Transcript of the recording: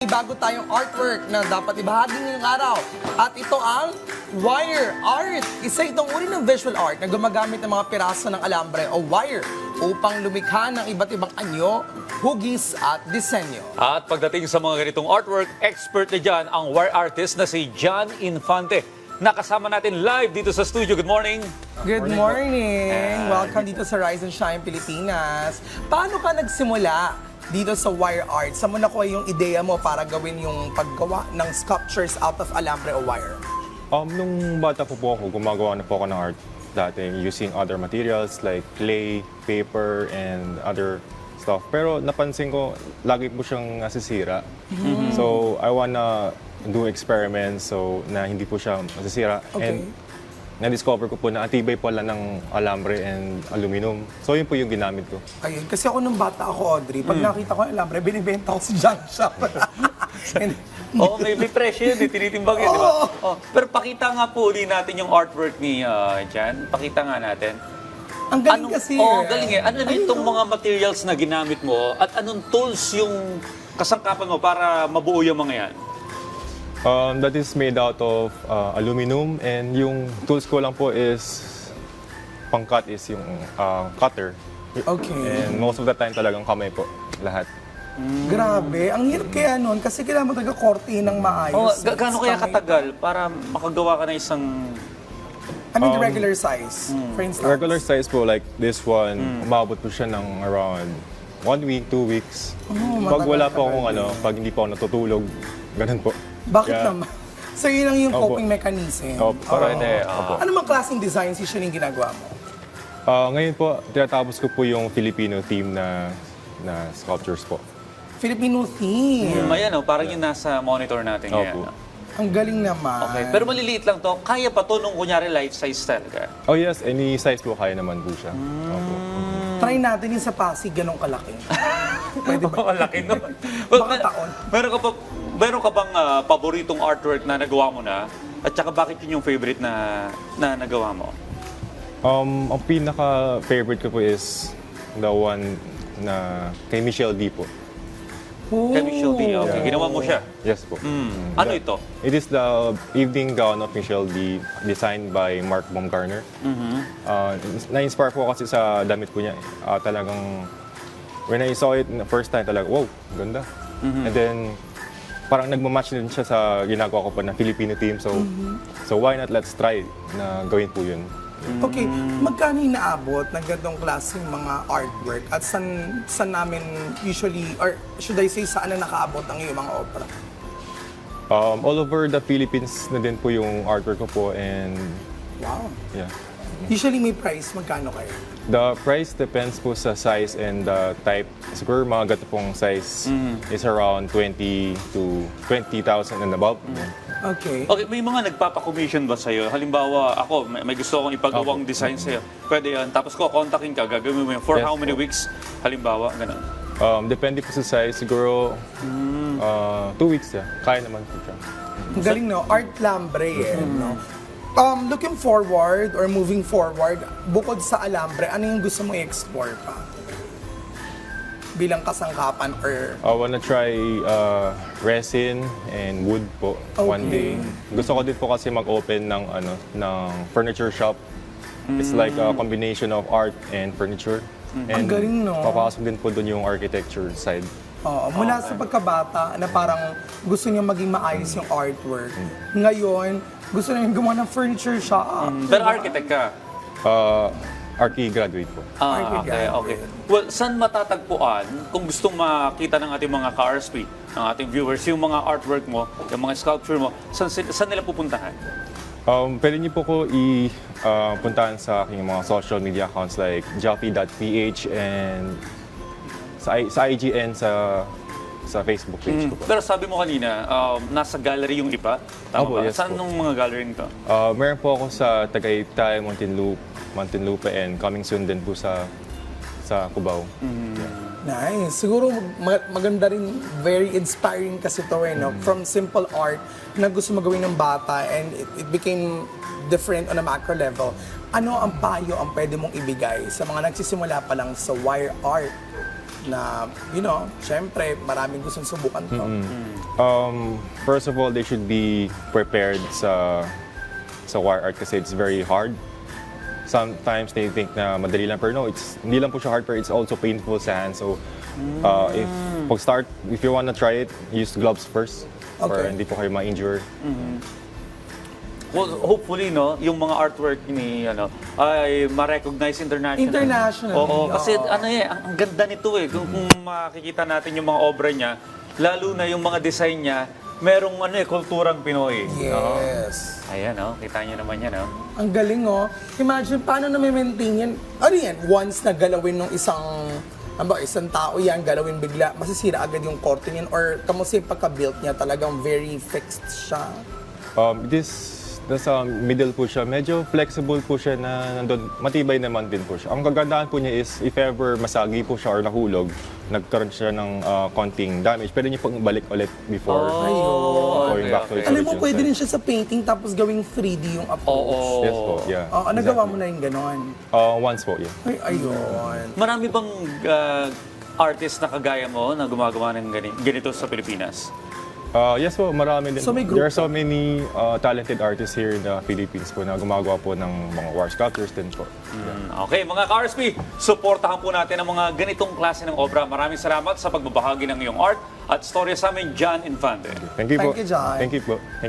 Bago tayong artwork na dapat ibahagi ngayong araw. At ito ang wire art. Isa itong uri ng visual art na gumagamit ng mga piraso ng alambre o wire upang lumikha ng iba't ibang anyo, hugis at disenyo. At pagdating sa mga ganitong artwork, expert na dyan ang wire artist na si John Infante. Nakasama natin live dito sa studio. Good morning! Good morning! Welcome dito sa Rise and Shine Pilipinas. Paano ka nagsimula dito sa wire art? Saan mo nakuha yung ideya mo para gawin yung paggawa ng sculptures out of alambre o wire? Nung bata po ako, gumagawa na po ako ng art dati using other materials like clay, paper, and other stuff. Pero napansin ko, lagi po siyang nasisira. So, I wanna do experiments so na hindi po siya masisira. Okay. And na-discover ko po na atibay pala ng alambre and aluminum. So, yun po yung ginamit ko. Ayun, kasi ako nung bata ako, Audrey, pag nakita ko yung alambre, binibenta ko sa junk shop. And, Oh, may presyo yun, tinitimbang yun, di ba? Oh, pero pakita nga po ulit natin yung artwork ni John. Pakita nga natin. ang galing kasi. Oh, galing eh. Ano itong mga materials na ginamit mo at anong tools yung kasangkapan mo para mabuo yung mga yan? That is made out of aluminum, and yung tools ko lang po is pang-cut is yung cutter. Okay. And most of the time talagang kamay po, lahat. Grabe, ang hirap kaya nun kasi kailangan mo taga-korte ng Oh, maayos. gaano kaya katagal para makagawa ka na isang... I mean, the regular size, for instance. Regular size po, like this one, umabot po siya ng around 1 week, 2 weeks. Pag wala po akong pag hindi po ako natutulog, ganun po. Bakit Kaya- naman? So yun ang yung Opo. coping mechanism. Para Ano mang klaseng designs usually yung ginagawa mo? ngayon po, tinatapos ko po yung Filipino team na sculptures po. Filipino theme. Ayan, parang yung nasa monitor natin ngayon. Opo. no? Ang galing naman. Okay, pero maliliit lang to. Kaya pa to nung kunyari life size talaga. Oh yes, any size po kaya naman po siya. Opo. Try natin yung sa Pasig, ganong kalaki. Pwede ba? Malaki nun. Baka taon. Meron ka bang paboritong artwork na nagawa mo na? At saka bakit yun yung favorite na nagawa mo? Ang pinaka-favorite ko po is the one na kay Michelle D po. Oh. Kay Michelle D. Okay, ginawa mo siya. Yes po. Ano ito? It is the evening gown of Michelle D, designed by Mark Baumgartner. Na-inspire po kasi sa damit po niya. Talagang, when I saw it the first time, talaga, wow, ganda. And then, parang nagmamatch din siya sa ginagawa ko pa na Filipino team. So why not let's try na gawin po yun. Okay, magkano inaabot ng ganitong klaseng mga artwork at saan namin usually, or should I say, saan na nakaabot ang iyong mga opera? All over the Philippines na din po yung artwork ko po, and Wow. yeah. Usually may price, magkano kayo? The price depends po sa size and the type. Siguro mga gato pong size is around 20 to 20,000 and above. Okay. Okay, may mga nagpapa-commission ba sa'yo? Halimbawa, ako, may gusto akong ipagawang design sa'yo. Pwede yan. Tapos ko, kontakin ka, gagawin mo yan. For Yes, how many po. weeks? Halimbawa, ganun. Depende po sa size. Siguro 2 weeks ya. Kaya naman po siya. Ang galing, no? Art lambre, no? Looking forward or moving forward, bukod sa alambre, ano yung gusto mo i-explore pa? Bilang kasangkapan or... I wanna try resin and wood po one day. Gusto ko din po kasi mag-open ng furniture shop. It's like a combination of art and furniture. Ang galing, no? Papasok din po doon yung architecture side. Mula sa pagkabata na parang gusto niya maging maayos yung artwork. Ngayon, gusto niya gumawa ng furniture shop. Pero architect ka. Archi graduate po. Okay, okay. Well, saan matatagpuan kung gustong makita ng ating mga ka-RSP, ng ating viewers, yung mga artwork mo, yung mga sculpture mo, saan nila pupuntahan? Pwede niyo po ko puntahan sa aking mga social media accounts like joffy.ph and sa IG and sa Facebook page ko po. Pero sabi mo kanina, nasa gallery yung iba. Tama Opo, ba? yes Saan po. nung mga gallery nito? Meron po ako sa Tagaytay, Muntinlupa, and coming soon din po sa Cubao. Nice. Siguro maganda rin, very inspiring kasi to no? From simple art na gusto magawin ng bata and it became different on a macro level. Ano ang payo ang pwede mong ibigay sa mga nagsisimula pa lang sa wire art na, syempre, maraming gustong subukan to. First of all, they should be prepared sa wire art kasi it's very hard. Sometimes they think na madali lang, pero no, hindi lang po siya hard, pero it's also painful sa hands. So, if you wanna try it, use gloves first para Okay. hindi po kayo ma-injure. Well, hopefully, no, yung mga artwork ni, ay ma-recognize internationally. Internationally, Oo, kasi oo. ang ganda nito eh. Kung makikita natin yung mga obra niya, lalo na yung mga design niya, merong kulturang Pinoy. Oo. Yes. Ayan, kita niyo naman yan, Ang galing, oh. Imagine, paano na maintain yan? Ano yan? Once na galawin ng isang tao yan, galawin bigla, masisira agad yung korte niyan? Or kamusta yung pagka-built niya, talagang very fixed siya? Nasa middle po siya. Medyo flexible po siya na nandun. Matibay naman din po siya. Ang kagandahan po niya is if ever masagi po siya or nahulog, nagkaroon siya ng konting damage, pwede niyo pong balik ulit before going back to its Alam mo, original pwede size. rin siya sa painting tapos gawing 3D yung approach. Oo. Yes po, yeah. Nagawa mo na yung ganon. Once po, yeah. Ay, ayun. Marami bang artist na kagaya mo na gumagawa ng ganito sa Pilipinas? Yes po, marami din. So may group There are so many talented artists here in the Philippines po na gumagawa po ng mga wire sculptures din po. Okay, mga ka-RSP, supportahan po natin ang mga ganitong klase ng obra. Maraming salamat sa pagbabahagi ng iyong art at storya sa amin, John Infante. Thank you po. Thank you, John. Thank you po.